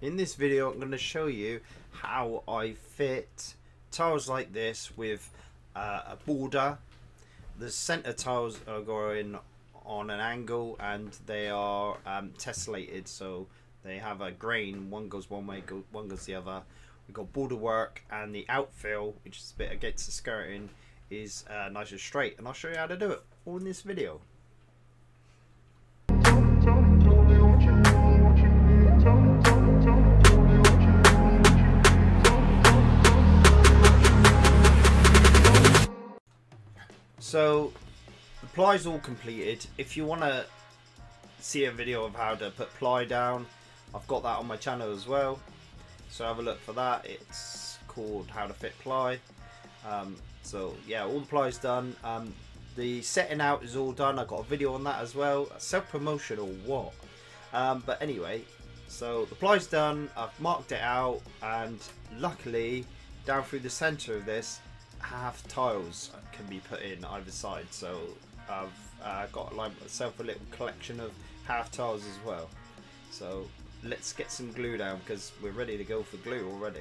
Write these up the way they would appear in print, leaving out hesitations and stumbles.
In this video I'm going to show you how I fit tiles like this with a border. The center tiles are going on an angle and they are tessellated, so they have a grain. One goes one way, one goes the other. We've got border work, and the outfill, which is a bit against the skirting, is nice and straight, and I'll show you how to do it all in this video. So the ply's all completed. If you want to see a video of how to put ply down, I've got that on my channel as well, so have a look for that. It's called How to Fit Ply. So yeah, all the ply's done. The setting out is all done. I've got a video on that as well. Self-promotion or what? But anyway, so the ply's done. I've marked it out, and luckily down through the center of this, half tiles can be put in either side, so I've got like myself a little collection of half tiles as well. So let's get some glue down because we're ready to go for glue already.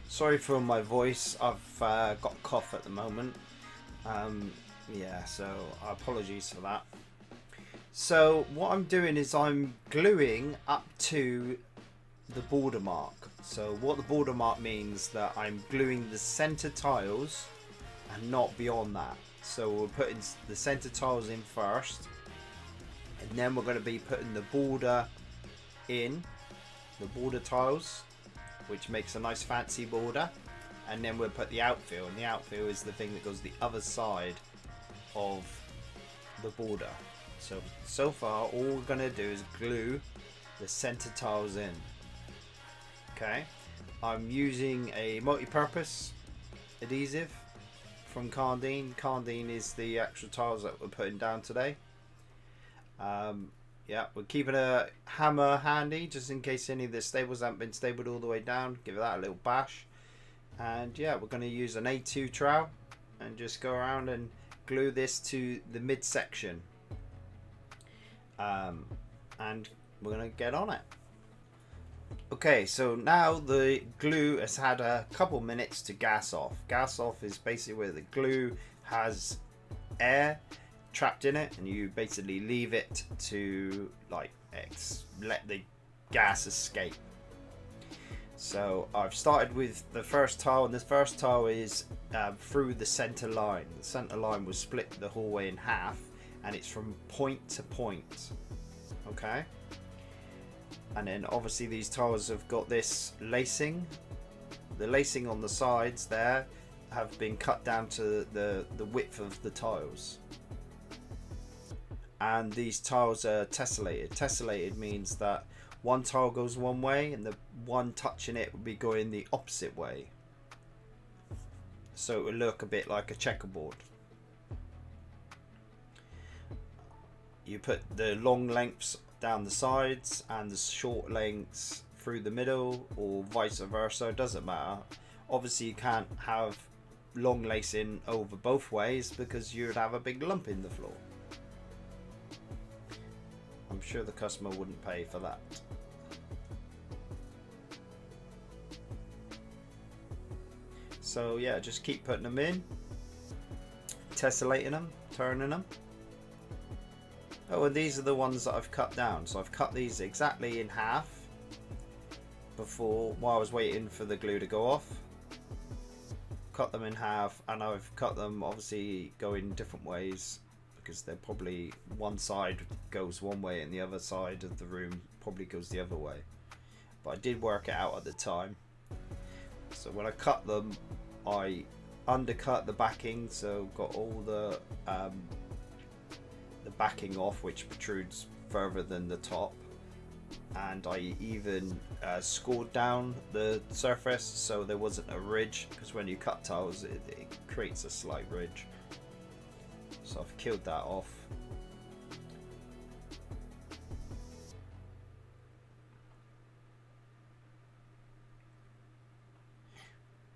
Sorry for my voice, I've got a cough at the moment. Yeah, so apologies for that. So what I'm doing is I'm gluing up to the border mark. So what the border mark means that I'm gluing the center tiles and not beyond that. So we're putting the center tiles in first, and then we're going to be putting the border in, the border tiles, which makes a nice fancy border, and then we'll put the outfill, and the outfill is the thing that goes the other side of the border. So far all we're going to do is glue the center tiles in. Okay, I'm using a multi-purpose adhesive from Karndean. Karndean is the actual tiles that we're putting down today. Yeah, we're keeping a hammer handy just in case any of the stables haven't been stabled all the way down. Give that a little bash. And yeah, we're going to use an A2 trowel and just go around and glue this to the midsection. And we're going to get on it. Okay, so now the glue has had a couple minutes to gas off. Gas off is basically where the glue has air trapped in it, and you basically leave it to like let the gas escape. So I've started with the first tile, and this first tile is through the center line. The center line was split the whole way in half, and it's from point to point. Okay. And then obviously these tiles have got this lacing. The lacing on the sides there have been cut down to the width of the tiles. And these tiles are tessellated. Tessellated means that one tile goes one way and the one touching it will be going the opposite way. So it will look a bit like a checkerboard. You put the long lengths down the sides and the short lengths through the middle, or vice versa, it doesn't matter. Obviously you can't have long lacing over both ways because you'd have a big lump in the floor. I'm sure the customer wouldn't pay for that. So yeah, just keep putting them in, tessellating them, turning them. Oh, and these are the ones that I've cut down. So I've cut these exactly in half before, while I was waiting for the glue to go off. Cut them in half, and I've cut them obviously going different ways because they're probably one side goes one way and the other side of the room probably goes the other way. But I did work it out at the time. So when I cut them, I undercut the backing, so got all the backing off, which protrudes further than the top, and I even scored down the surface so there wasn't a ridge, because when you cut tiles it creates a slight ridge. So I've killed that off.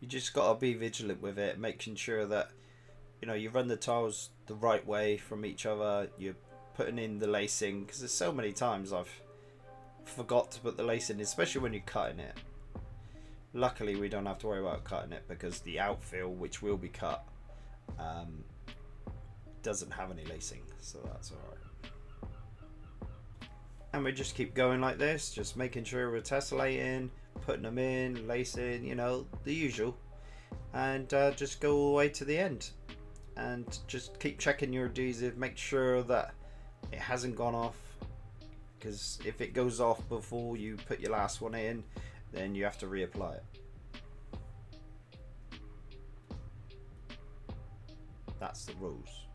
You just got to be vigilant with it, making sure that you run the tiles the right way from each other. You putting in the lacing, because there's so many times I've forgot to put the lacing in, especially when you're cutting it. Luckily we don't have to worry about cutting it because the outfill, which will be cut, doesn't have any lacing, so that's alright. And we just keep going like this, just making sure we're tessellating, putting them in, lacing, you know, the usual, and just go all the way to the end. And just keep checking your adhesive, make sure that it hasn't gone off, because if it goes off before you put your last one in, then you have to reapply it. That's the rules.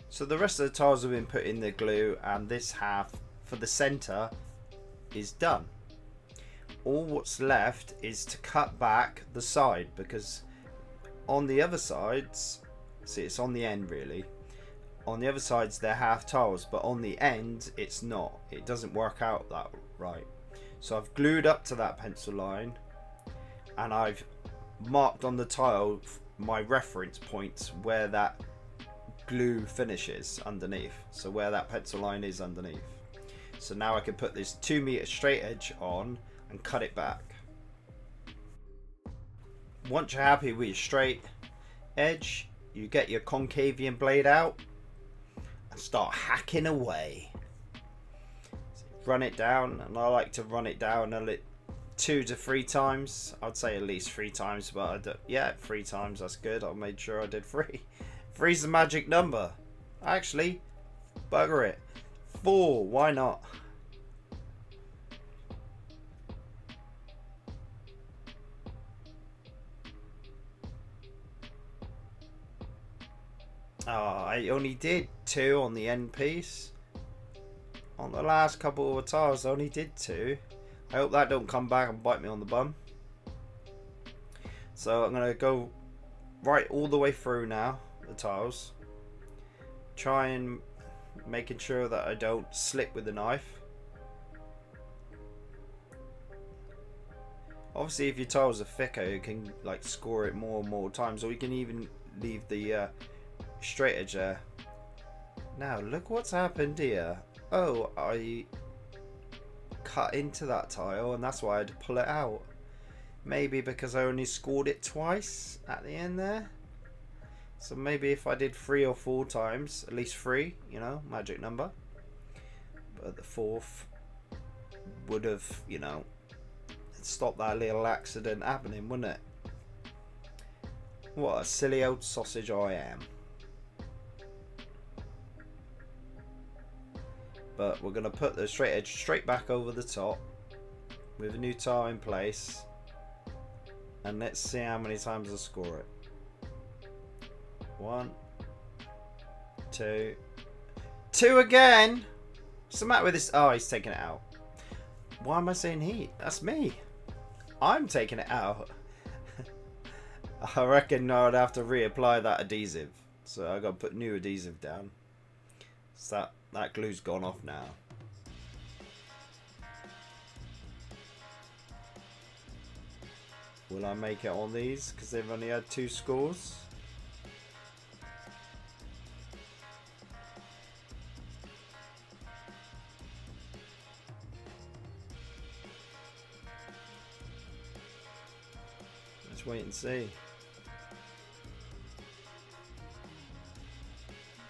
So the rest of the tiles have been put in the glue, and this half for the center is done. All what's left is to cut back the side, because on the other sides, see, it's on the end really, on the other sides they're half tiles, but on the end it's not, it doesn't work out that right. So I've glued up to that pencil line, and I've marked on the tile my reference points where that glue finishes underneath, so where that pencil line is underneath. So now I can put this 2 meter straight edge on and cut it back. Once you're happy with your straight edge, you get your concavian blade out and start hacking away. So run it down, and I like to run it down 2 to 3 times. I'd say at least 3 times, but I don't, yeah, 3 times, that's good. I made sure I did 3. 3's the magic number. Actually, bugger it, 4, why not? Oh, I only did 2 on the end piece. On the last couple of tiles I only did 2. I hope that don't come back and bite me on the bum. So I'm going to go right all the way through now, the tiles. Try and making sure that I don't slip with the knife. Obviously if your tiles are thicker you can like score it more and more times, or you can even leave the straight edge there. Now look what's happened here. Oh, I cut into that tile and that's why I had to pull it out. Maybe because I only scored it twice at the end there. So maybe if I did 3 or 4 times, at least 3, you know, magic number. But the 4th would have, you know, stopped that little accident happening, wouldn't it? What a silly old sausage I am. But we're going to put the straight edge straight back over the top with a new tile in place, and let's see how many times I score it. 1, 2, 2 again. What's the matter with this? Oh, he's taking it out. Why am I saying he? That's me. I'm taking it out. I reckon I would have to reapply that adhesive, so I got to put new adhesive down. So that glue's gone off now. Will I make it on these because they've only had 2 scores? Let's wait and see.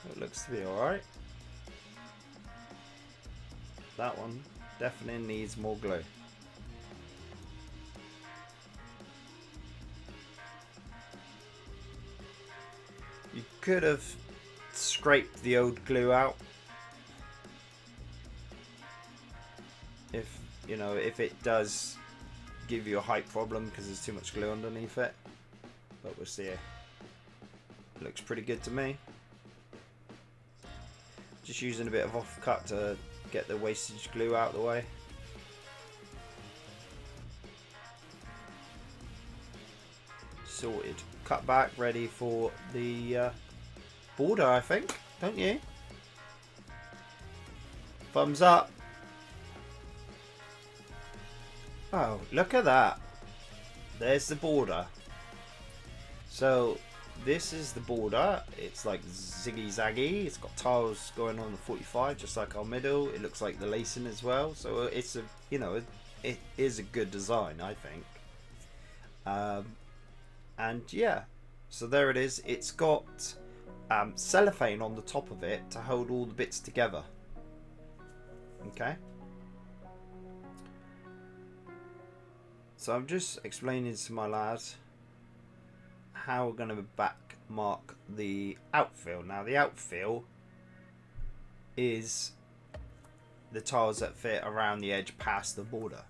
It looks to be alright. That one definitely needs more glue. You could have scraped the old glue out if, you know, if it does give you a height problem because there's too much glue underneath it, but we'll see. It looks pretty good to me. Just using a bit of offcut to get the wastage glue out of the way. Sorted. Cut back, ready for the border, I think, don't you? Thumbs up. Oh, look at that. There's the border. So this is the border. It's like ziggy zaggy. It's got tiles going on the 45, just like our middle. It looks like the lacing as well. So it's a, you know, it is a good design, I think. And yeah, so there it is. It's got cellophane on the top of it to hold all the bits together. Okay. So I'm just explaining to my lads how we're going to back mark the outfill. Now the outfill is the tiles that fit around the edge past the border.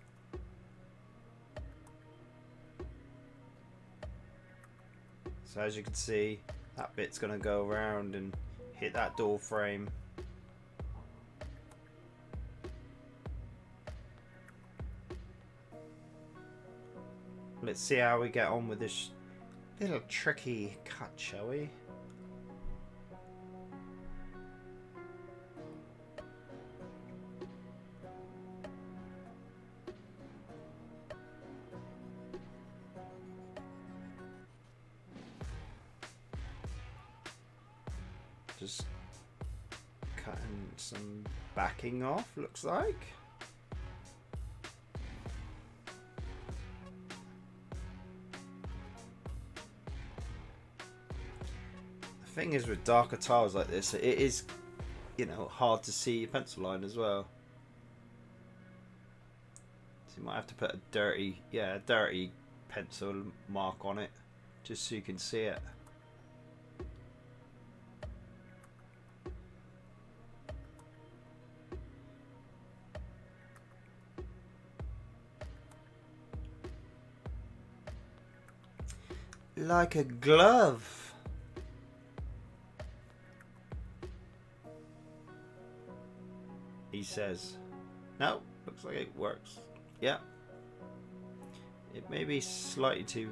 So as you can see, that bit's going to go around and hit that door frame. Let's see how we get on with this little tricky cut, shall we? Just cutting some backing off, looks like. The thing is with darker tiles like this, it is, you know, hard to see your pencil line as well. So you might have to put a dirty pencil mark on it, just so you can see it. Like a glove. He says. No, looks like it works. Yeah. It may be slightly too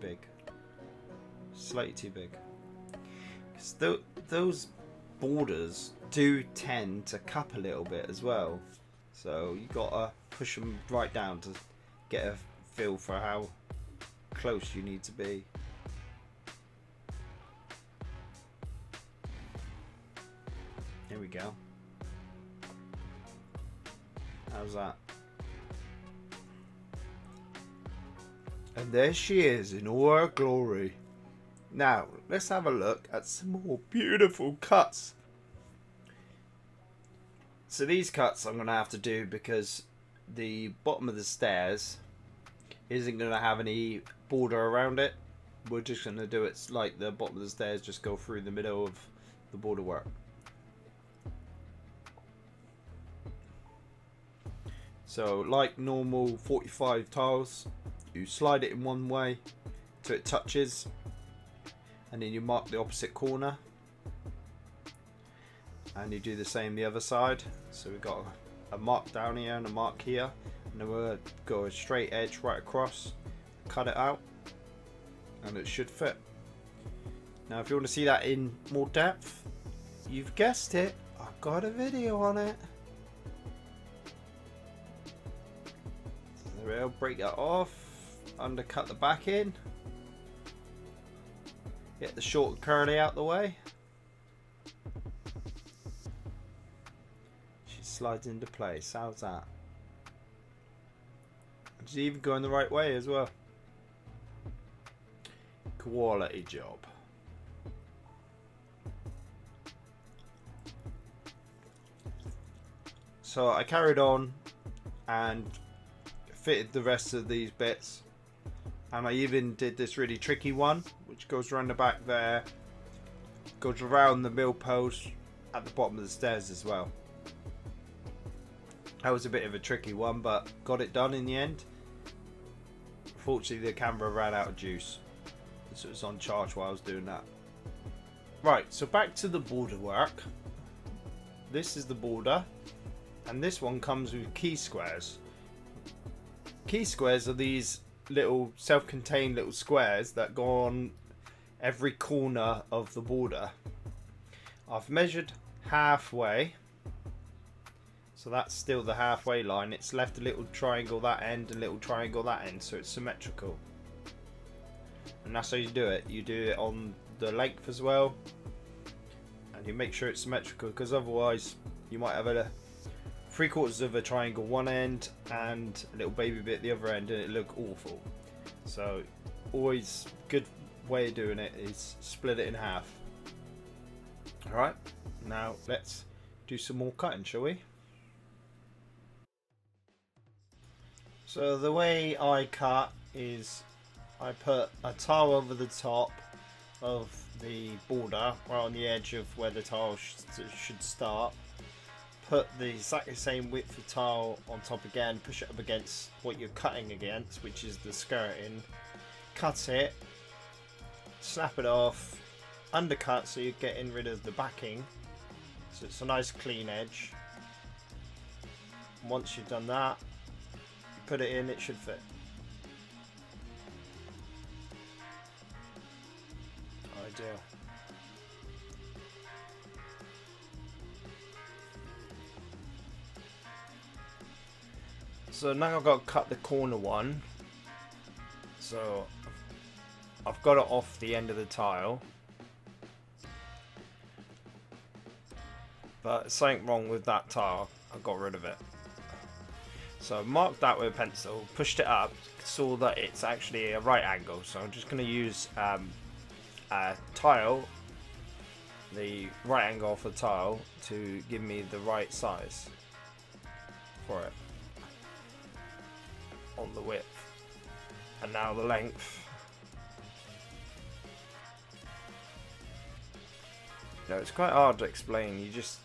big. Slightly too big. Because those borders do tend to cup a little bit as well. So you gotta push them right down to get a feel for how close you need to be. Here we go. How's that? And there she is in all her glory. Now let's have a look at some more beautiful cuts. So these cuts I'm gonna have to do because the bottom of the stairs isn't gonna have any border around it. We're just going to do it like the bottom of the stairs, just go through the middle of the border work. So like normal 45 tiles, you slide it in one way till it touches, and then you mark the opposite corner, and you do the same the other side. So we've got a mark down here and a mark here, and then we'll go a straight edge right across, cut it out, and it should fit. Now if you want to see that in more depth, you've guessed it, I've got a video on it. So we'll break that off, undercut the back in, get the short and curly out the way. She slides into place. How's that? She's even going the right way as well. Quality job. So I carried on and fitted the rest of these bits, and I even did this really tricky one which goes around the back there, goes around the mill post at the bottom of the stairs as well. That was a bit of a tricky one, but got it done in the end. Unfortunately the camera ran out of juice, so it was on charge while I was doing that. Right, so back to the border work. This is the border, and this one comes with key squares. Key squares are these little self-contained little squares that go on every corner of the border. I've measured halfway, so that's still the halfway line. It's left a little triangle that end and a little triangle that end, so it's symmetrical. and that's how you do it. You do it on the length as well, and you make sure it's symmetrical, because otherwise you might have a 3/4 of a triangle one end and a little baby bit the other end, and it look awful. So always good way of doing it is split it in half. Alright, now let's do some more cutting, shall we? So the way I cut is I put a tile over the top of the border, right on the edge of where the tile should start. Put the exactly same width of tile on top again, push it up against what you're cutting against, which is the skirting. Cut it, snap it off, undercut so you're getting rid of the backing, so it's a nice clean edge. Once you've done that, you put it in, it should fit. Ideal. So now I've got to cut the corner one. So I've got it off the end of the tile, but something wrong with that tile. I got rid of it. So I marked that with a pencil, pushed it up, saw that it's actually a right angle. So I'm just going to use a tile, the right angle off the tile, to give me the right size for it on the width. And now the length. You know, it's quite hard to explain. You just,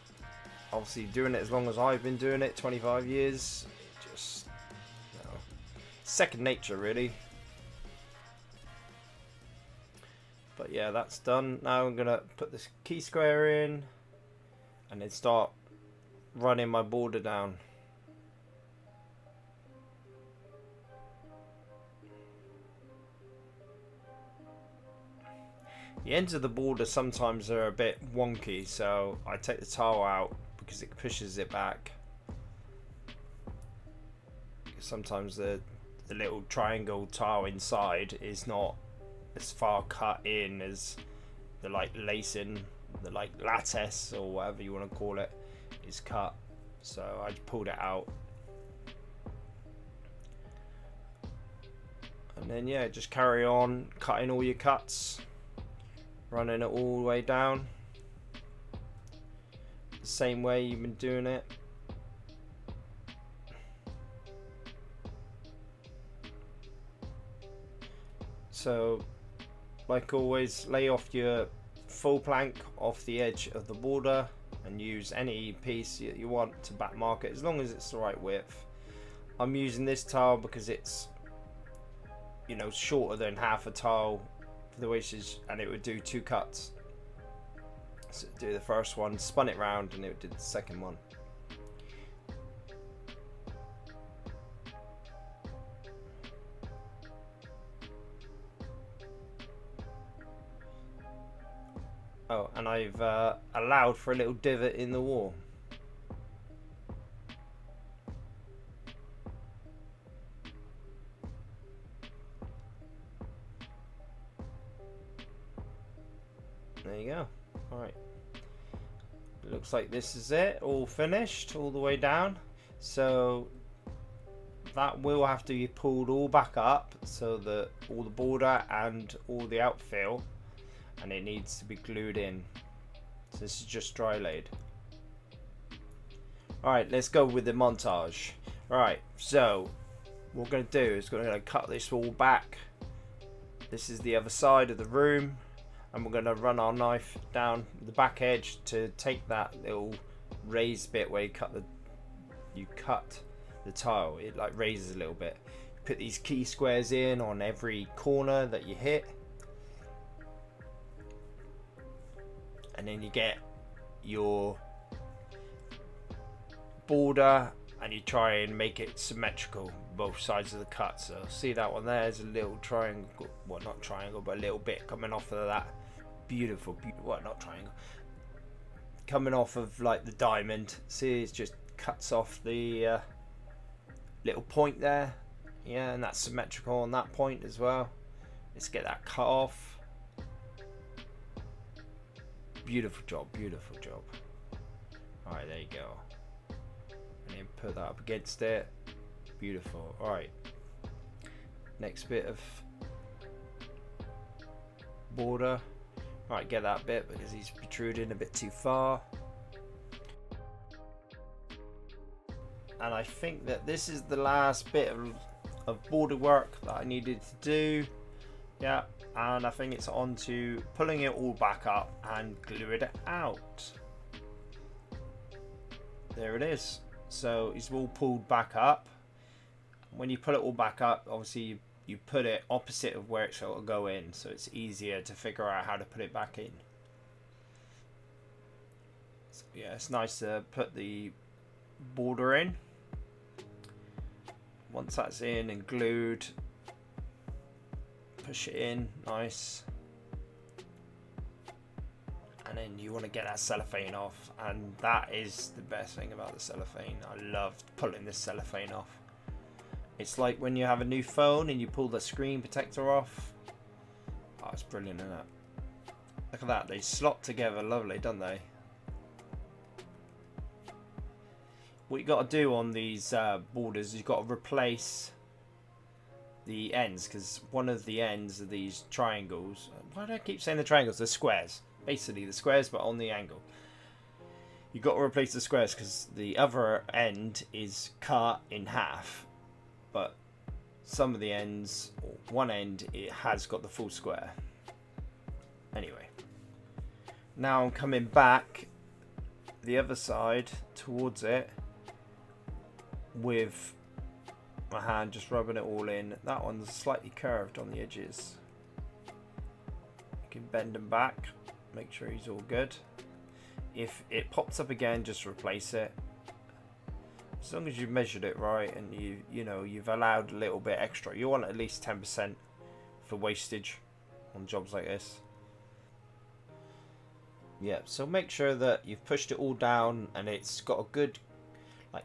obviously doing it as long as I've been doing it, 25 years, it just, you know, second nature really. But yeah, that's done. Now I'm gonna put this key square in and then start running my border down. The ends of the border sometimes are a bit wonky, so I take the tile out because it pushes it back. Sometimes the little triangle tile inside is not as far cut in as the lacing, the lattice or whatever you want to call it is cut. So I pulled it out. And then yeah, just carry on cutting all your cuts. Running it all the way down the same way you've been doing it. So like always, lay off your full plank off the edge of the border and use any piece you want to back mark it, as long as it's the right width. I'm using this tile because it's, you know, shorter than half a tile for the wastage, and it would do 2 cuts. So do the first one, spun it round, and it did the second one. Oh, and I've allowed for a little divot in the wall. There you go. Alright. Looks like this is it. All finished all the way down. So that will have to be pulled all back up so that all the border and all the outfill, and it needs to be glued in. So this is just dry laid. Alright, let's go with the montage. Alright, so what we're going to do is we're going to cut this wall back. This is the other side of the room. And we're going to run our knife down the back edge to take that little raised bit where you cut the tile. It like raises a little bit. Put these key squares in on every corner that you hit, and then you get your border, and you try and make it symmetrical both sides of the cut. So see that one there? There's a little triangle, well, not triangle, but a little bit coming off of that. Beautiful, well, not triangle, coming off of like the diamond. See, it just cuts off the little point there. Yeah, and that's symmetrical on that point as well. Let's get that cut off. Beautiful job, beautiful job. Alright, there you go. And then put that up against it. Beautiful. Alright. Next bit of border. Alright, get that bit because he's protruding a bit too far. And I think that this is the last bit of border work that I needed to do. Yeah, and I think it's on to pulling it all back up and gluing it out. There it is. So it's all pulled back up. When you pull it all back up, obviously you put it opposite of where it's going to go in, so it's easier to figure out how to put it back in. So yeah, it's nice to put the border in. Once that's in and glued, push it in, nice. And then you want to get that cellophane off, and that is the best thing about the cellophane. I love pulling this cellophane off. It's like when you have a new phone and you pull the screen protector off. Oh, it's brilliant, isn't it? Look at that, they slot together lovely, don't they? What you got to do on these borders is you've got to replace the ends, because one of the ends of these triangles, why do I keep saying the triangles? The squares, basically the squares but on the angle. You've got to replace the squares because the other end is cut in half, but some of the ends, or one end, it has got the full square. Anyway, now I'm coming back the other side towards it with my hand, just rubbing it all in. That one's slightly curved on the edges. You can bend them back, make sure he's all good. If it pops up again, just replace it. As long as you've measured it right and you've allowed a little bit extra. You want at least 10% for wastage on jobs like this. Yeah, so make sure that you've pushed it all down and it's got a good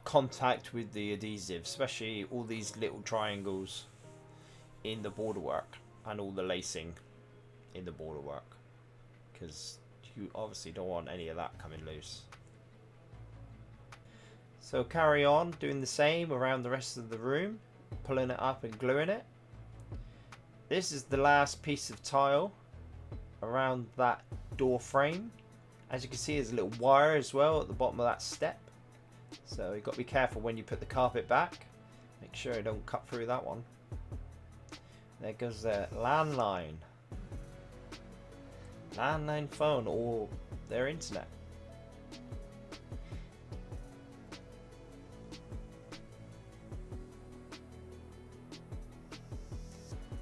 contact with the adhesive, especially all these little triangles in the border work and all the lacing in the border work, because you obviously don't want any of that coming loose. So carry on doing the same around the rest of the room, pulling it up and gluing it. This is the last piece of tile around that door frame. As you can see, there's a little wire as well at the bottom of that step. So you've got to be careful when you put the carpet back. Make sure you don't cut through that one. There goes the landline. Landline phone or their internet.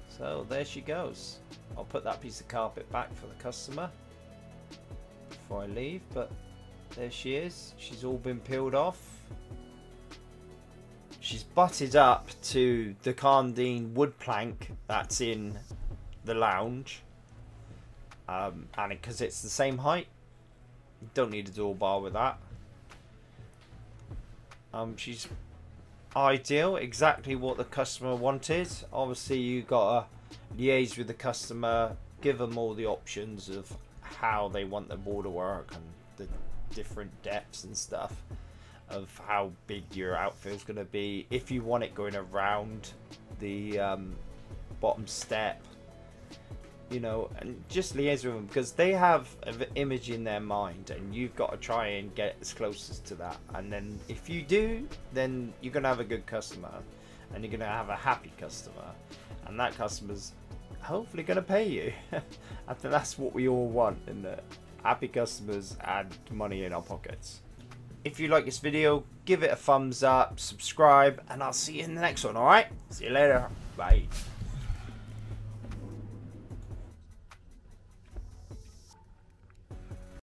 So there she goes. I'll put that piece of carpet back for the customer before I leave, but there she is. She's all been peeled off. She's butted up to the karndean wood plank that's in the lounge. And because it's the same height, you don't need a door bar with that. She's ideal, exactly what the customer wanted. Obviously you got to liaise with the customer, give them all the options of how they want the border work and the different depths and stuff of how big your outfit is going to be. If you want it going around the bottom step, and just liaise with them, because they have an image in their mind and you've got to try and get as close as to that. And then if you do, then you're going to have a good customer and you're going to have a happy customer, and that customer's hopefully going to pay you. I think that's what we all want, isn't it? Happy customers and money in our pockets. If you like this video, give it a thumbs up, subscribe, and I'll see you in the next one, alright? See you later. Bye.